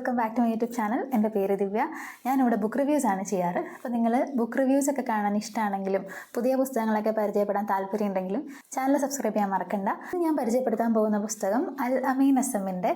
Welcome back to my YouTube channel. എൻ്റെ പേര് ദിവ്യ. ഞാനിവിടെ ബുക്ക് റിവ്യൂസ് ആണ് ചെയ്യാറ്. അപ്പോൾ നിങ്ങൾ ബുക്ക് റിവ്യൂസ് ഒക്കെ കാണാൻ ഇഷ്ടമാണെങ്കിലും പുതിയ പുസ്തകങ്ങളൊക്കെ പരിചയപ്പെടാൻ താല്പര്യം ഉണ്ടെങ്കിലും ചാനൽ സബ്സ്ക്രൈബ് ചെയ്യാൻ മറക്കണ്ട. ഞാൻ പരിചയപ്പെടുത്താൻ പോകുന്ന പുസ്തകം അൽ അമീൻ അസമിൻ്റെ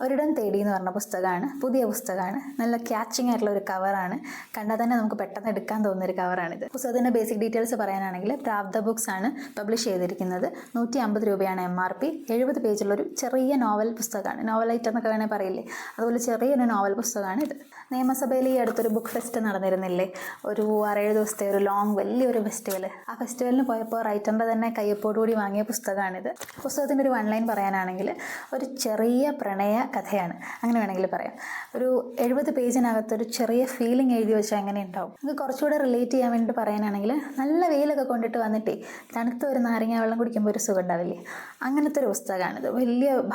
ഒരിടം തേടി എന്ന് പറഞ്ഞ പുസ്തകമാണ്. പുതിയ പുസ്തകമാണ്. നല്ല ക്യാച്ചിങ് ആയിട്ടുള്ള ഒരു കവറാണ്. കണ്ടാൽ തന്നെ നമുക്ക് പെട്ടെന്ന് എടുക്കാൻ തോന്നുന്ന ഒരു കവറാണിത്. പുസ്തകത്തിൻ്റെ ബേസിക് ഡീറ്റെയിൽസ് പറയാനാണെങ്കിൽ പ്രാപ്ത ബുക്സ് ആണ് പബ്ലിഷ് ചെയ്തിരിക്കുന്നത്. 150 രൂപയാണ് MRP. 70 പേജുള്ളൊരു ചെറിയ നോവൽ പുസ്തകമാണ്. നോവലൈറ്റ് എന്നൊക്കെ വേണേൽ പറയില്ലേ, അതുപോലെ ചെറിയൊരു നോവൽ പുസ്തകമാണ് ഇത്. നിയമസഭയിൽ ഈ അടുത്തൊരു ബുക്ക് ഫെസ്റ്റ് നടന്നിരുന്നില്ലേ, ഒരു 6-7 ദിവസത്തെ ഒരു ലോങ് വലിയൊരു ഫെസ്റ്റിവൽ. ആ ഫെസ്റ്റിവലിന് പോയപ്പോൾ റൈറ്ററിൻ്റെ തന്നെ കയ്യൊപ്പോടുകൂടി വാങ്ങിയ പുസ്തകമാണിത്. പുസ്തകത്തിൻ്റെ ഒരു 1 ലൈൻ പറയാനാണെങ്കിൽ ഒരു ചെറിയ പ്രണയ കഥയാണ്, അങ്ങനെ വേണമെങ്കിൽ പറയാം. ഒരു 70 പേജിനകത്തൊരു ചെറിയ ഫീലിംഗ് എഴുതി വെച്ചാൽ എങ്ങനെ ഉണ്ടാവും. നമുക്ക് കുറച്ചുകൂടെ റിലേറ്റ് ചെയ്യാൻ വേണ്ടി പറയാനാണെങ്കിൽ നല്ല വെയിലൊക്കെ കൊണ്ടിട്ട് വന്നിട്ടേ തണുത്ത ഒരു നാരങ്ങ വെള്ളം കുടിക്കുമ്പോൾ ഒരു സുഖം ഉണ്ടാവില്ലേ, അങ്ങനത്തെ ഒരു പുസ്തകമാണിത്.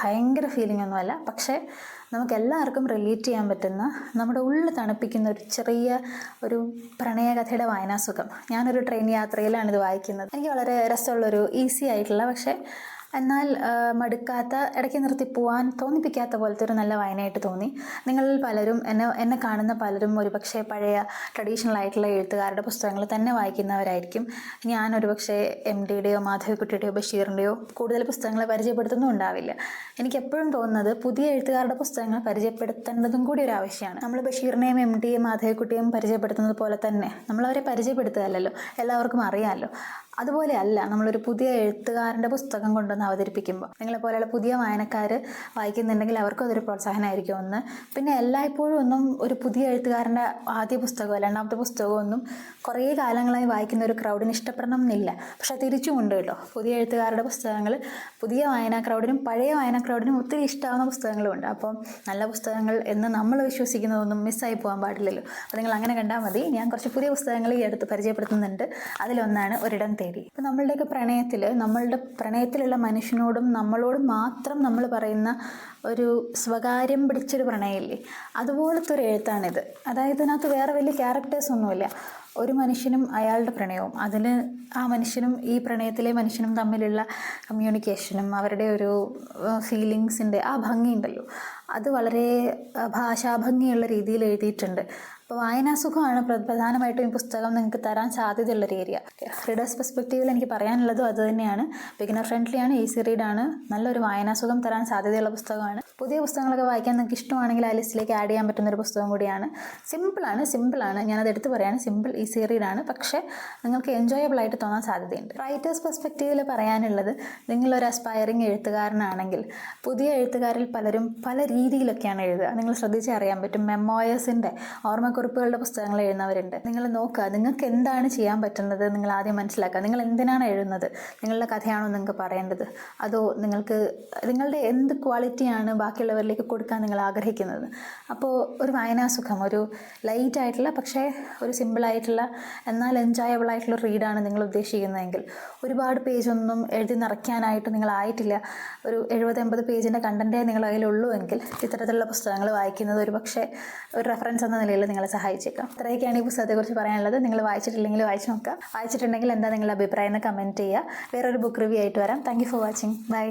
ഭയങ്കര ഫീലിംഗ് ഒന്നുമല്ല, പക്ഷേ നമുക്ക് എല്ലാവർക്കും റിലേറ്റ് ചെയ്യാൻ പറ്റുന്ന, നമ്മുടെ ഉള്ളിൽ തണുപ്പിക്കുന്ന ഒരു പ്രണയകഥയുടെ വായനാസുഖം. ഞാനൊരു ട്രെയിൻ യാത്രയിലാണ് ഇത് വായിക്കുന്നത്. എനിക്ക് വളരെ രസമുള്ളൊരു ഈസി ആയിട്ടുള്ള, പക്ഷേ എന്നാൽ മടുക്കാത്ത, ഇടയ്ക്ക് നിർത്തി പോകാൻ തോന്നിപ്പിക്കാത്ത പോലത്തെ ഒരു നല്ല വായനയായിട്ട് തോന്നി. നിങ്ങളിൽ പലരും എന്നെ കാണുന്ന പലരും ഒരുപക്ഷെ പഴയ ട്രഡീഷണൽ ആയിട്ടുള്ള എഴുത്തുകാരുടെ പുസ്തകങ്ങൾ തന്നെ വായിക്കുന്നവരായിരിക്കും. ഞാനൊരു പക്ഷേ MDയുടെയോ മാധവിക്കുട്ടിയുടെയോ ബഷീറിൻ്റെയോ കൂടുതൽ പുസ്തകങ്ങൾ പരിചയപ്പെടുത്തുന്നും ഉണ്ടാവില്ല. എനിക്കെപ്പോഴും തോന്നുന്നത് പുതിയ എഴുത്തുകാരുടെ പുസ്തകങ്ങൾ പരിചയപ്പെടുത്തേണ്ടതും കൂടി ഒരു ആവശ്യമാണ്. നമ്മൾ ബഷീറിനെയും MDയെയും മാധവിക്കുട്ടിയെയും പരിചയപ്പെടുത്തുന്നത് പോലെ തന്നെ നമ്മളവരെ പരിചയപ്പെടുത്തുകയല്ലോ, എല്ലാവർക്കും അറിയാമല്ലോ. അതുപോലെ അല്ല നമ്മളൊരു പുതിയ എഴുത്തുകാരൻ്റെ പുസ്തകം കൊണ്ടുവന്ന് അവതരിപ്പിക്കുമ്പോൾ. നിങ്ങളെപ്പോലെയുള്ള പുതിയ വായനക്കാർ വായിക്കുന്നുണ്ടെങ്കിൽ അവർക്കും അതൊരു പ്രോത്സാഹനമായിരിക്കും ഒന്ന്. പിന്നെ എല്ലായ്പ്പോഴും ഒന്നും ഒരു പുതിയ എഴുത്തുകാരൻ്റെ ആദ്യ പുസ്തകമോ രണ്ടാമത്തെ പുസ്തകമോ ഒന്നും കുറേ കാലങ്ങളായി വായിക്കുന്ന ഒരു ക്രൗഡിന് ഇഷ്ടപ്പെടണം എന്നില്ല. പക്ഷെ തിരിച്ചുമുണ്ട് കേട്ടോ, പുതിയ എഴുത്തുകാരുടെ പുസ്തകങ്ങൾ പുതിയ വായനാ ക്രൗഡിനും പഴയ വായനാ ക്രൗഡിനും ഒത്തിരി ഇഷ്ടമാവുന്ന പുസ്തകങ്ങളുമുണ്ട്. അപ്പം നല്ല പുസ്തകങ്ങൾ എന്ന് നമ്മൾ വിശ്വസിക്കുന്നതൊന്നും മിസ്സായി പോകാൻ പാടില്ലല്ലോ. അപ്പോൾ നിങ്ങൾ അങ്ങനെ കണ്ടാൽ മതി. ഞാൻ കുറച്ച് പുതിയ പുസ്തകങ്ങൾ ഈ അടുത്ത് പരിചയപ്പെടുത്തുന്നുണ്ട്. അതിലൊന്നാണ് ഒരിടം തേടി. ഇപ്പം നമ്മളുടെയൊക്കെ നമ്മളുടെ പ്രണയത്തിലുള്ള മനുഷ്യനോടും നമ്മളോടും മാത്രം നമ്മൾ പറയുന്ന ഒരു സ്വകാര്യം പിടിച്ചൊരു പ്രണയമില്ലേ, അതുപോലത്തെ ഒരു എഴുത്താണിത്. അതായത് ഇതിനകത്ത് വേറെ വലിയ ക്യാരക്ടേഴ്സ് ഒന്നുമില്ല. ഒരു മനുഷ്യനും അയാളുടെ പ്രണയവും, അതിൽ ആ മനുഷ്യനും ഈ പ്രണയത്തിലെ മനുഷ്യനും തമ്മിലുള്ള കമ്മ്യൂണിക്കേഷനും അവരുടെ ഒരു ഫീലിങ്സിൻ്റെ ആ ഭംഗിയുണ്ടല്ലോ, അത് വളരെ ഭാഷാഭംഗിയുള്ള രീതിയിൽ എഴുതിയിട്ടുണ്ട്. അപ്പോൾ വായനാസുഖമാണ് പ്രധാനമായിട്ടും ഈ പുസ്തകം നിങ്ങൾക്ക് തരാൻ സാധ്യതയുള്ളൊരു ഏരിയ. റീഡേഴ്സ് പെർസ്പെക്റ്റീവിൽ എനിക്ക് പറയാനുള്ളതും അത് തന്നെയാണ്. ബിഗിനർ ഫ്രണ്ട്ലിയാണ്, ഈസി റീഡാണ്, നല്ലൊരു വായനാസുഖം തരാൻ സാധ്യതയുള്ള പുസ്തകമാണ്. പുതിയ പുസ്തകങ്ങളൊക്കെ വായിക്കാൻ നിങ്ങൾക്ക് ഇഷ്ടമാണെങ്കിൽ ആ ലിസ്റ്റിലേക്ക് ആഡ് ചെയ്യാൻ പറ്റുന്നൊരു പുസ്തകം കൂടിയാണ്. സിമ്പിളാണ്, ഞാനത് എടുത്ത് പറയാണ്. സിമ്പിൾ, ഈസി റീഡാണ്, പക്ഷേ നിങ്ങൾക്ക് എൻജോയബിൾ ആയിട്ട് തോന്നാൻ സാധ്യതയുണ്ട്. റൈറ്റേഴ്സ് പെർസ്പെക്റ്റീവിൽ പറയാനുള്ളത്, നിങ്ങളൊരു അസ്പയറിങ് എഴുത്തുകാരനാണെങ്കിൽ പുതിയ എഴുത്തുകാരിൽ പലരും പല രീതിയിലൊക്കെയാണ് എഴുതുക. നിങ്ങൾ ശ്രദ്ധിച്ചറിയാൻ പറ്റും. മെമ്മോയേഴ്സിൻ്റെ ഓർമ്മക്കുറിപ്പുകളുടെ പുസ്തകങ്ങൾ എഴുതുന്നവരുണ്ട്. നിങ്ങൾ നോക്കുക, നിങ്ങൾക്ക് എന്താണ് ചെയ്യാൻ പറ്റുന്നത് നിങ്ങൾ ആദ്യം മനസ്സിലാക്കുക. നിങ്ങൾ എന്തിനാണ് എഴുതുന്നത്? നിങ്ങളുടെ കഥയാണോ നിങ്ങൾക്ക് പറയേണ്ടത്, അതോ നിങ്ങളുടെ എന്ത് ക്വാളിറ്റിയാണ് ബാക്കിയുള്ളവരിലേക്ക് കൊടുക്കാൻ നിങ്ങൾ ആഗ്രഹിക്കുന്നത്? അപ്പോൾ ഒരു വായനാസുഖം, ഒരു ലൈറ്റ് ആയിട്ടുള്ള പക്ഷേ ഒരു സിമ്പിളായിട്ടുള്ള എന്നാൽ എൻജോയബിൾ ആയിട്ടുള്ള റീഡാണ് നിങ്ങൾ ഉദ്ദേശിക്കുന്നതെങ്കിൽ, ഒരുപാട് പേജൊന്നും എഴുതി നിറയ്ക്കാനായിട്ട് നിങ്ങളായിട്ടില്ല, ഒരു 70-80 പേജിൻ്റെ കണ്ടൻറ്റേ നിങ്ങളുടെ കയ്യിലുള്ളൂ എങ്കിൽ ഇത്തരത്തിലുള്ള പുസ്തകങ്ങൾ വായിക്കുന്നത് ഒരു പക്ഷേ ഒരു റെഫറൻസ് എന്ന നിലയിൽ നിങ്ങളെ സഹായിച്ചേക്കാം. ഇത്രയൊക്കെയാണ് ഈ പുസ്തകത്തെക്കുറിച്ച് പറയാനുള്ളത്. നിങ്ങൾ വായിച്ചിട്ടില്ലെങ്കിൽ വായിച്ച് നോക്കുക. വായിച്ചിട്ടുണ്ടെങ്കിൽ എന്താ നിങ്ങളുടെ അഭിപ്രായം എന്ന് കമൻറ്റ് ചെയ്യുക. വേറൊരു ബുക്ക് റിവ്യൂ ആയിട്ട് വരാം. Thank you for watching. By.